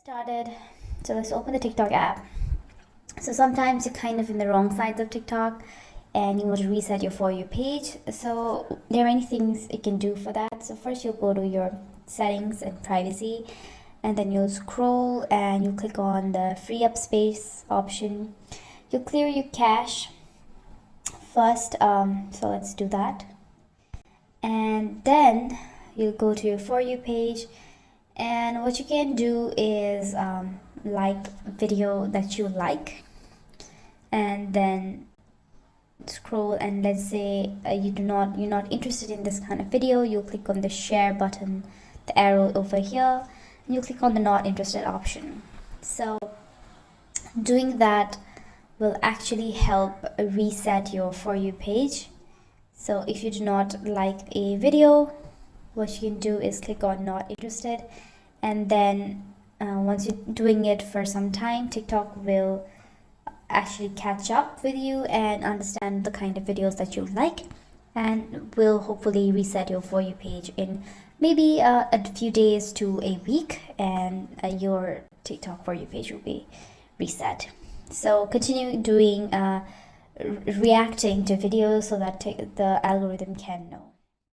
Started. So let's open the TikTok app. So sometimes you're kind of in the wrong sides of TikTok and you want to reset your For You page. So there are many things you can do for that. So first you'll go to your settings and privacy, and then you'll scroll and you click on the free up space option. You'll clear your cache first. So let's do that. And then you'll go to your For You page, and what you can do is like video that you like, and then scroll, and let's say you're not interested in this kind of video. You'll click on the share button, the arrow over here, and you click on the not interested option. So doing that will actually help reset your For You page. So if you do not like a video, what you can do is click on not interested, and then once you're doing it for some time, TikTok will actually catch up with you and understand the kind of videos that you like, and will hopefully reset your For You page in maybe a few days to a week, and your TikTok For You page will be reset. So continue doing reacting to videos so that the algorithm can know.